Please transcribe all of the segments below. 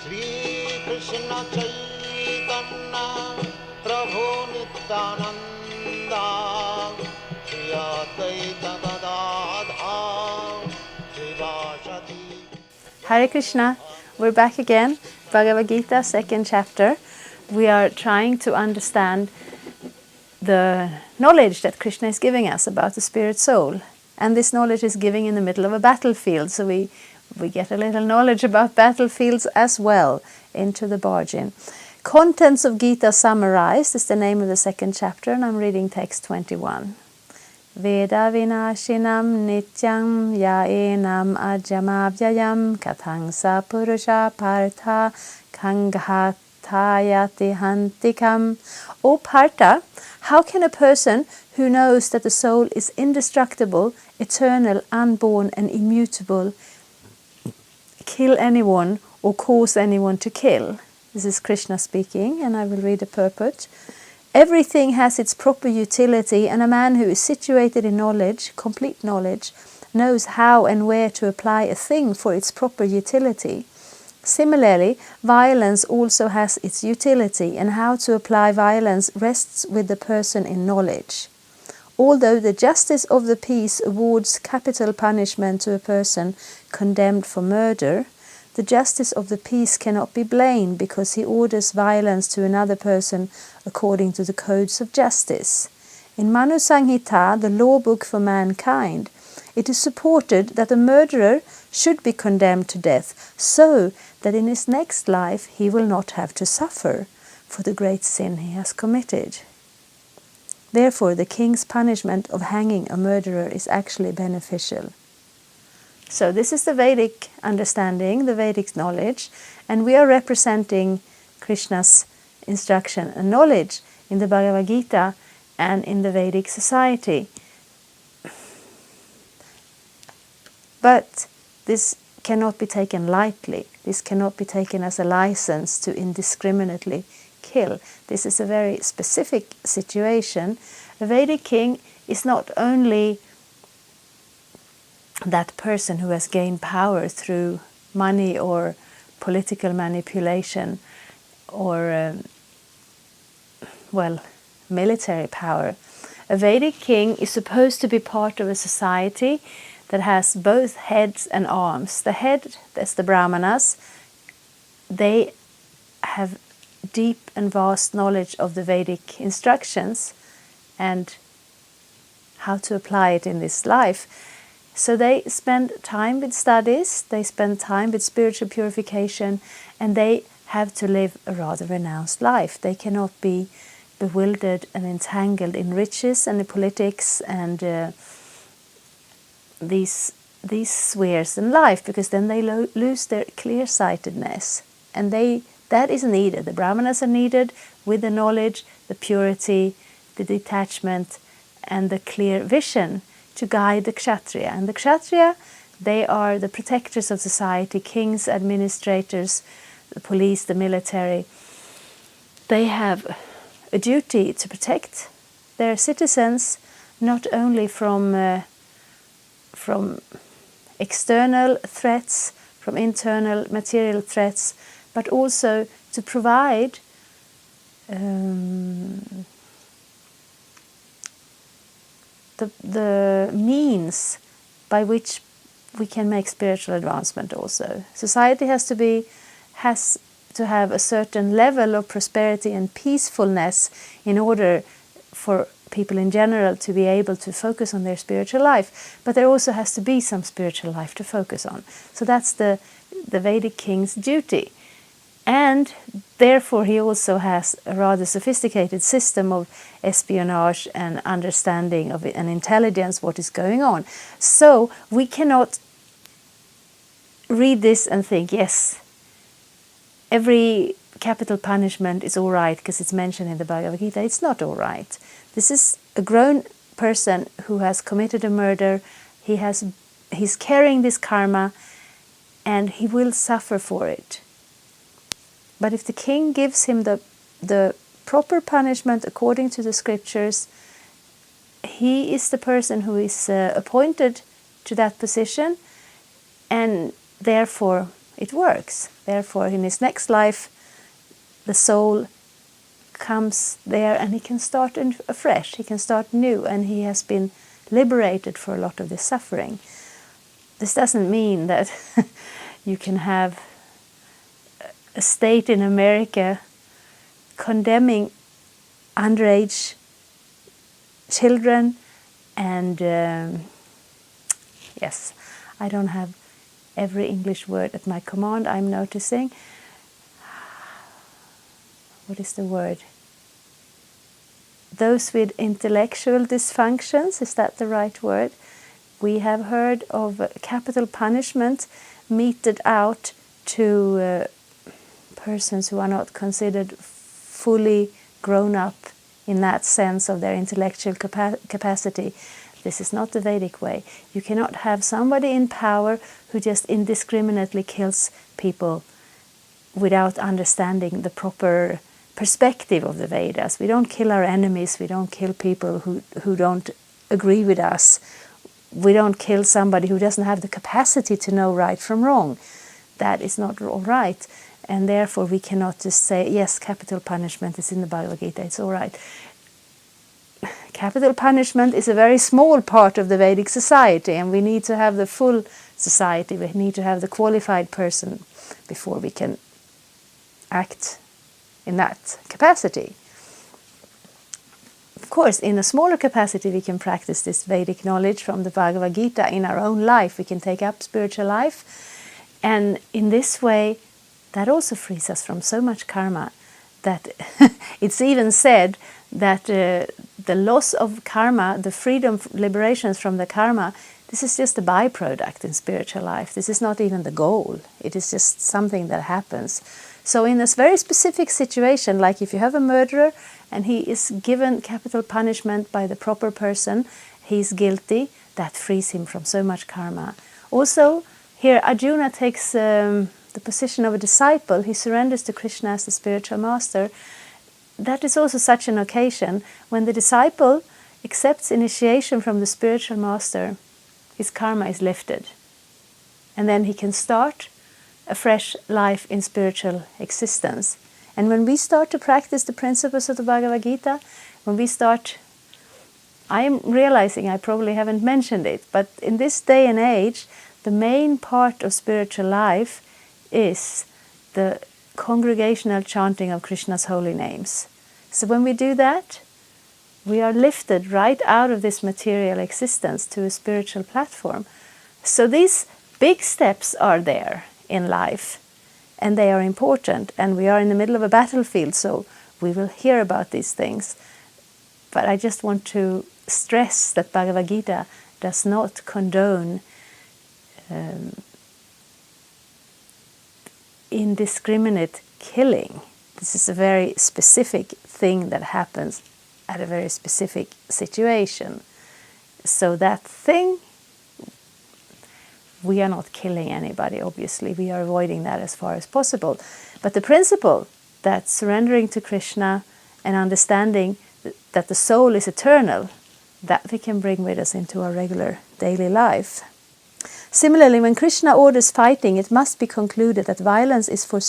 Krsna Chaitanya Prabhu Nityananda Shri Advaita Gadadha Srivasati. Hare Krishna, we're back again, Bhagavad-gita, 2nd chapter. We are trying to understand the knowledge that Krishna is giving us about the spirit soul. And this knowledge is giving in the middle of a battlefield, so we get a little knowledge about battlefields as well into the bargain. Contents of Gita summarized is the name of the 2nd chapter, and I'm reading text 21. Veda vinashinam nityam yaenam ajamabhyayam kathangsa purusha partha kanghatayati hantikam. O Partha, how can a person who knows that the soul is indestructible, eternal, unborn and immutable kill anyone or cause anyone to kill? This is Krishna speaking, and I will read the purport. Everything has its proper utility, and a man who is situated in knowledge, complete knowledge, knows how and where to apply a thing for its proper utility. Similarly, violence also has its utility, and how to apply violence rests with the person in knowledge. Although the justice of the peace awards capital punishment to a person condemned for murder, the justice of the peace cannot be blamed because he orders violence to another person according to the codes of justice. In Manu Sanghita, the law book for mankind, it is supported that a murderer should be condemned to death, so that in his next life he will not have to suffer for the great sin he has committed. Therefore, the king's punishment of hanging a murderer is actually beneficial. So this is the Vedic understanding, the Vedic knowledge, and we are representing Krishna's instruction and knowledge in the Bhagavad-gita and in the Vedic society. But this cannot be taken lightly. This cannot be taken as a license to indiscriminately kill. This is a very specific situation. A Vedic king is not only that person who has gained power through money or political manipulation or, military power. A Vedic king is supposed to be part of a society that has both heads and arms. The head, that's the Brahmanas, they have deep and vast knowledge of the Vedic instructions and how to apply it in this life. So they spend time with studies, they spend time with spiritual purification, and they have to live a rather renounced life. They cannot be bewildered and entangled in riches and the politics and these spheres in life, because then they lose their clear-sightedness. And that is needed. The Brahmanas are needed with the knowledge, the purity, the detachment, and the clear vision to guide the Kshatriya. And the Kshatriya, they are the protectors of society, kings, administrators, the police, the military. They have a duty to protect their citizens, not only from external threats, from internal material threats, but also to provide the means by which we can make spiritual advancement also. Society has to have a certain level of prosperity and peacefulness in order for people in general to be able to focus on their spiritual life. But there also has to be some spiritual life to focus on. So that's the Vedic king's duty. And therefore he also has a rather sophisticated system of espionage and understanding of it and intelligence, what is going on. So we cannot read this and think, yes, every capital punishment is all right because it's mentioned in the Bhagavad-gita. It's not all right. This is a grown person who has committed a murder. He's carrying this karma and he will suffer for it. But if the king gives him the proper punishment according to the scriptures, he is the person who is appointed to that position, and therefore it works. Therefore, in his next life, the soul comes there and he can start afresh, he can start new, and he has been liberated for a lot of this suffering. This doesn't mean that you can have a state in America condemning underage children and yes, I don't have every English word at my command, I'm noticing. What is the word? Those with intellectual dysfunctions, is that the right word? We have heard of capital punishment meted out to persons who are not considered fully grown up in that sense of their intellectual capacity. This is not the Vedic way. You cannot have somebody in power who just indiscriminately kills people without understanding the proper perspective of the Vedas. We don't kill our enemies, we don't kill people who don't agree with us. We don't kill somebody who doesn't have the capacity to know right from wrong. That is not all right. And therefore we cannot just say, yes, capital punishment is in the Bhagavad-gita, it's all right. Capital punishment is a very small part of the Vedic society, and we need to have the full society. We need to have the qualified person before we can act in that capacity. Of course, in a smaller capacity we can practice this Vedic knowledge from the Bhagavad-gita in our own life. We can take up spiritual life, and in this way that also frees us from so much karma that it's even said that the loss of karma, the freedom, liberations from the karma, this is just a byproduct in spiritual life. This is not even the goal. It is just something that happens. So in this very specific situation, like if you have a murderer and he is given capital punishment by the proper person, he's guilty, that frees him from so much karma. Also, here Arjuna takes the position of a disciple. He surrenders to Krishna as the spiritual master. That is also such an occasion when the disciple accepts initiation from the spiritual master, his karma is lifted. And then he can start a fresh life in spiritual existence. And when we start to practice the principles of the Bhagavad-gita, when we start, I am realizing I probably haven't mentioned it, but in this day and age, the main part of spiritual life is the congregational chanting of Krishna's holy names. So when we do that, we are lifted right out of this material existence to a spiritual platform. So these big steps are there in life, and they are important, and we are in the middle of a battlefield, so we will hear about these things. But I just want to stress that Bhagavad-gita does not condone indiscriminate killing. This is a very specific thing that happens at a very specific situation. So that thing, we are not killing anybody, obviously. We are avoiding that as far as possible. But the principle that surrendering to Krishna and understanding that the soul is eternal, that we can bring with us into our regular daily life. Similarly, when Krishna orders fighting, it must be concluded that violence is for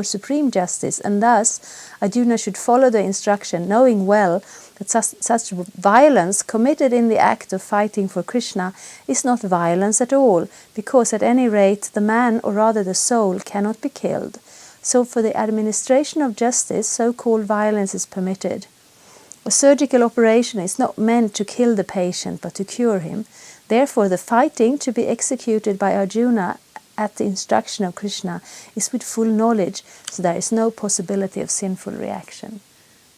supreme justice, and thus Arjuna should follow the instruction, knowing well that such violence committed in the act of fighting for Krishna is not violence at all, because at any rate the man, or rather the soul, cannot be killed. So for the administration of justice, so-called violence is permitted. A surgical operation is not meant to kill the patient, but to cure him. Therefore, the fighting to be executed by Arjuna at the instruction of Krishna is with full knowledge, so there is no possibility of sinful reaction.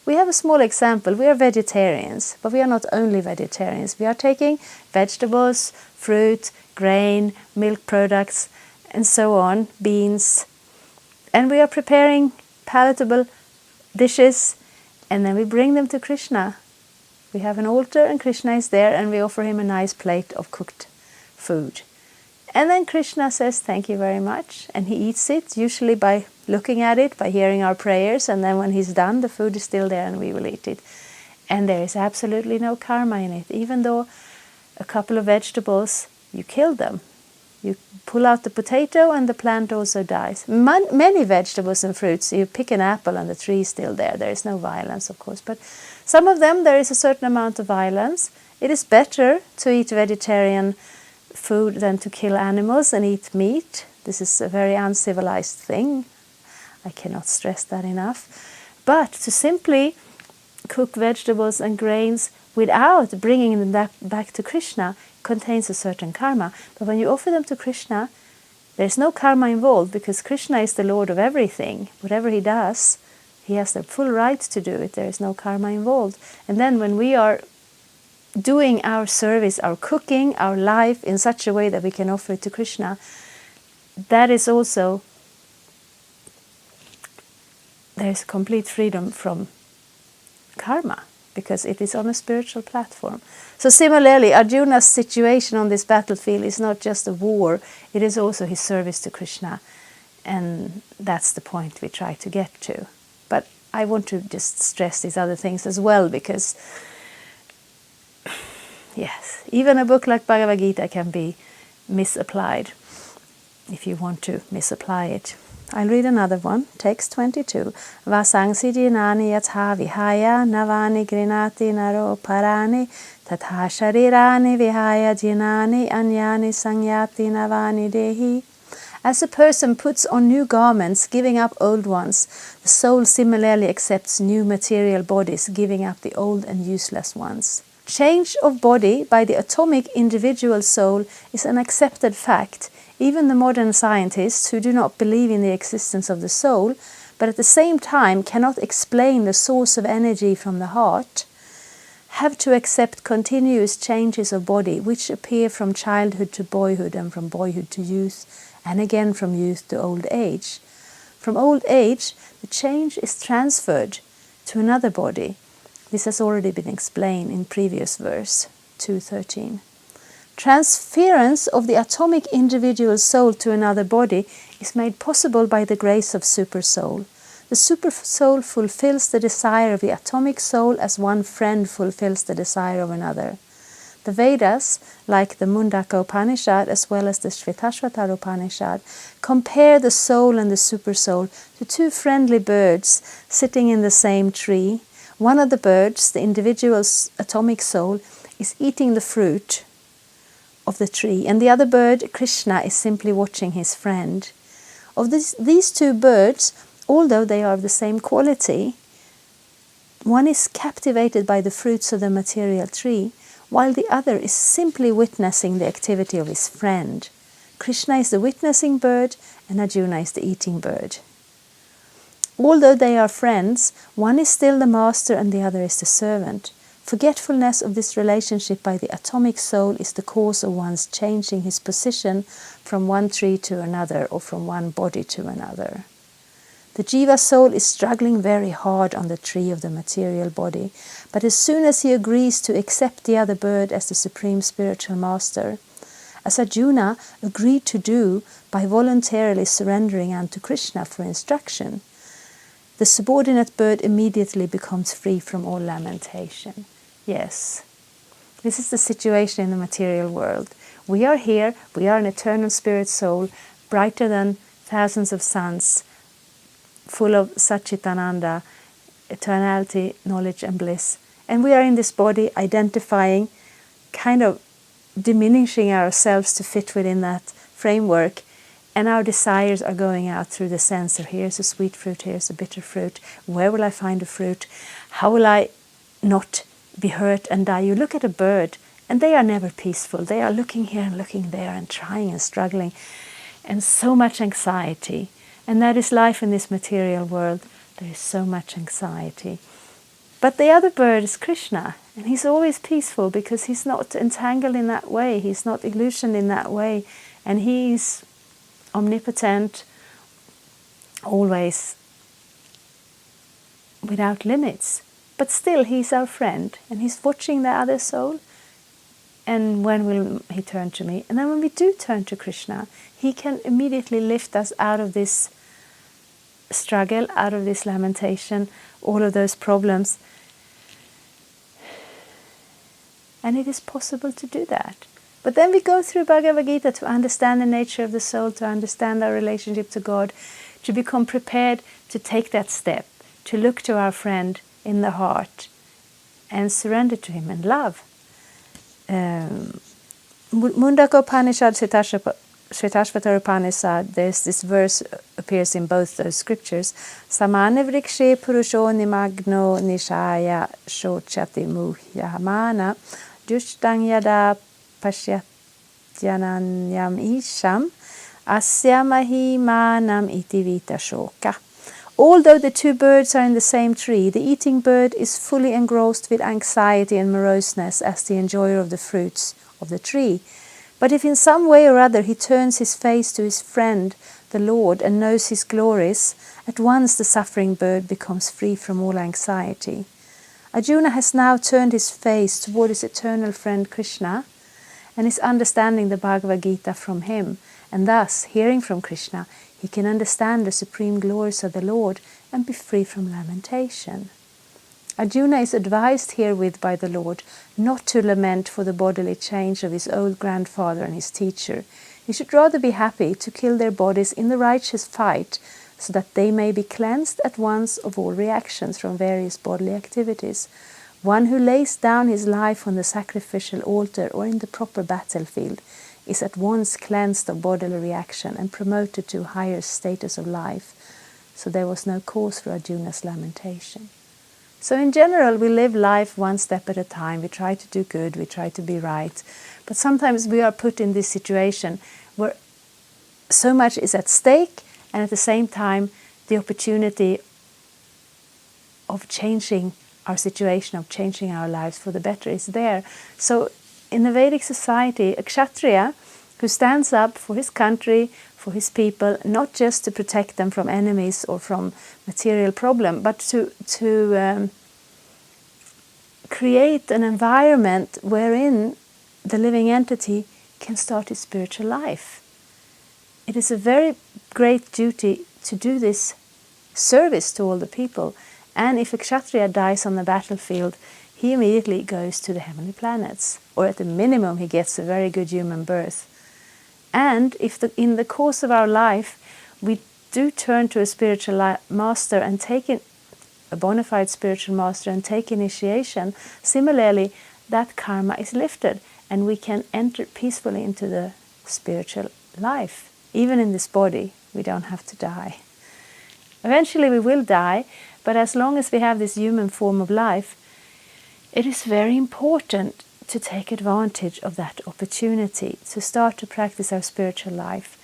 We have a small example. We are vegetarians, but we are not only vegetarians. We are taking vegetables, fruit, grain, milk products, and so on, beans, and we are preparing palatable dishes, and then we bring them to Krishna. We have an altar and Krishna is there, and we offer him a nice plate of cooked food. And then Krishna says, thank you very much, and he eats it, usually by looking at it, by hearing our prayers, and then when he's done, the food is still there and we will eat it. And there is absolutely no karma in it, even though a couple of vegetables, you kill them. You pull out the potato and the plant also dies. Many vegetables and fruits, you pick an apple and the tree is still there. There is no violence, of course. But some of them, there is a certain amount of violence. It is better to eat vegetarian food than to kill animals and eat meat. This is a very uncivilized thing. I cannot stress that enough. But to simply cook vegetables and grains without bringing them back to Krishna contains a certain karma. But when you offer them to Krishna, there's no karma involved, because Krishna is the Lord of everything. Whatever he does, he has the full right to do it. There is no karma involved. And then when we are doing our service, our cooking, our life in such a way that we can offer it to Krishna, that is also, there's complete freedom from karma, because it is on a spiritual platform. So similarly, Arjuna's situation on this battlefield is not just a war, it is also his service to Krishna. And that's the point we try to get to. But I want to just stress these other things as well, because yes, even a book like Bhagavad-gita can be misapplied if you want to misapply it. I'll read another one, text 22. Vasangsi jinani yatha vihaya navani grinati naro parani tatha sharirani vihaya jinani anyani sangyati navani dehi. As a person puts on new garments, giving up old ones, the soul similarly accepts new material bodies, giving up the old and useless ones. Change of body by the atomic individual soul is an accepted fact. Even the modern scientists, who do not believe in the existence of the soul, but at the same time cannot explain the source of energy from the heart, have to accept continuous changes of body, which appear from childhood to boyhood and from boyhood to youth, and again from youth to old age. From old age, the change is transferred to another body. This has already been explained in previous verse 2:13. Transference of the atomic individual soul to another body is made possible by the grace of Supersoul. The Supersoul fulfills the desire of the atomic soul as one friend fulfills the desire of another. The Vedas, like the Mundaka Upanishad as well as the Shvetashvatara Upanishad, compare the soul and the Supersoul to two friendly birds sitting in the same tree. One of the birds, the individual's atomic soul, is eating the fruit of the tree, and the other bird, Krishna, is simply watching his friend. Of these two birds, although they are of the same quality, one is captivated by the fruits of the material tree, while the other is simply witnessing the activity of his friend. Krishna is the witnessing bird, and Arjuna is the eating bird. Although they are friends, one is still the master and the other is the servant. Forgetfulness of this relationship by the atomic soul is the cause of one's changing his position from one tree to another or from one body to another. The Jiva soul is struggling very hard on the tree of the material body, but as soon as he agrees to accept the other bird as the supreme spiritual master, as Arjuna agreed to do by voluntarily surrendering unto Krishna for instruction, the subordinate bird immediately becomes free from all lamentation. Yes, this is the situation in the material world. We are here, we are an eternal spirit soul, brighter than thousands of suns, full of Satchitananda, eternality, knowledge and bliss. And we are in this body identifying, kind of diminishing ourselves to fit within that framework. And our desires are going out through the sense of here's a sweet fruit, here's a bitter fruit. Where will I find a fruit? How will I not be hurt and die? You look at a bird and they are never peaceful. They are looking here and looking there and trying and struggling. And so much anxiety. And that is life in this material world. There is so much anxiety. But the other bird is Krishna. And he's always peaceful because he's not entangled in that way. He's not illusioned in that way. And he's omnipotent, always without limits. But still, he's our friend, and he's watching the other soul. And when will he turn to me? And then when we do turn to Krishna, he can immediately lift us out of this struggle, out of this lamentation, all of those problems. And it is possible to do that. But then we go through Bhagavad-gita to understand the nature of the soul, to understand our relationship to God, to become prepared to take that step, to look to our friend in the heart and surrender to him in love. Mundaka Upanishad, Svetashvatara Upanishad, there's this verse appears in both those scriptures. Samane vrikshe purusho nimagno nishaya shochati muhyamana dushtang yada pashyatyananyam isham asyamahi manam iti vita shoka. Although the two birds are in the same tree, the eating bird is fully engrossed with anxiety and moroseness as the enjoyer of the fruits of the tree. But if in some way or other he turns his face to his friend, the Lord, and knows his glories, at once the suffering bird becomes free from all anxiety. Arjuna has now turned his face toward his eternal friend Krishna and is understanding the Bhagavad-gita from him, and thus, hearing from Krishna, he can understand the supreme glories of the Lord and be free from lamentation. Arjuna is advised herewith by the Lord not to lament for the bodily change of his old grandfather and his teacher. He should rather be happy to kill their bodies in the righteous fight, so that they may be cleansed at once of all reactions from various bodily activities. One who lays down his life on the sacrificial altar or in the proper battlefield is at once cleansed of bodily reaction and promoted to a higher status of life. So there was no cause for Arjuna's lamentation. So in general, we live life one step at a time. We try to do good, we try to be right. But sometimes we are put in this situation where so much is at stake, and at the same time, the opportunity of changing our situation, of changing our lives for the better is there. So in the Vedic society, a Kshatriya who stands up for his country, for his people, not just to protect them from enemies or from material problem, but to create an environment wherein the living entity can start its spiritual life. It is a very great duty to do this service to all the people. And if a Kshatriya dies on the battlefield, he immediately goes to the heavenly planets, or at the minimum he gets a very good human birth. And if in the course of our life we do turn to a spiritual master and take a bona fide spiritual master and take initiation, similarly that karma is lifted and we can enter peacefully into the spiritual life. Even in this body, we don't have to die. Eventually we will die, but as long as we have this human form of life, it is very important to take advantage of that opportunity to start to practice our spiritual life.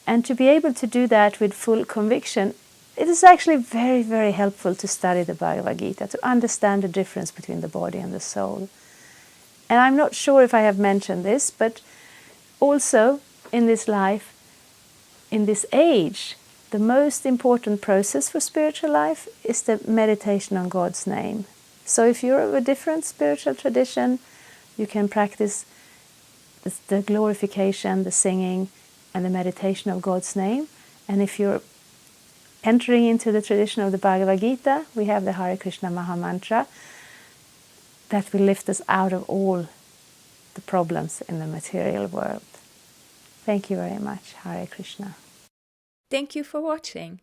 And to be able to do that with full conviction, it is actually very, very helpful to study the Bhagavad-gita, to understand the difference between the body and the soul. And I'm not sure if I have mentioned this, but also in this life, in this age, the most important process for spiritual life is the meditation on God's name. So if you're of a different spiritual tradition, you can practice the glorification, the singing, and the meditation of God's name. And if you're entering into the tradition of the Bhagavad-gita, we have the Hare Krishna Maha Mantra that will lift us out of all the problems in the material world. Thank you very much. Hare Krishna. Thank you for watching.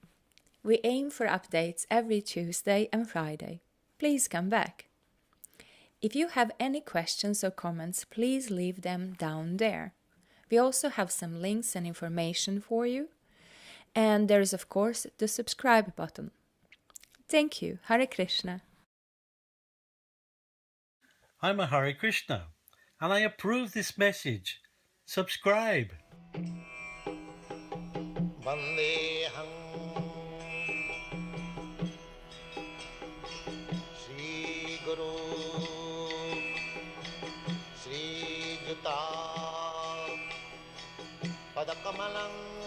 We aim for updates every Tuesday and Friday. Please come back. If you have any questions or comments, please leave them down there. We also have some links and information for you. And there is, of course, the subscribe button. Thank you. Hare Krishna. I'm a Hare Krishna, and I approve this message. Subscribe. Vandeham Shri Guru Shri Juta Padakamalang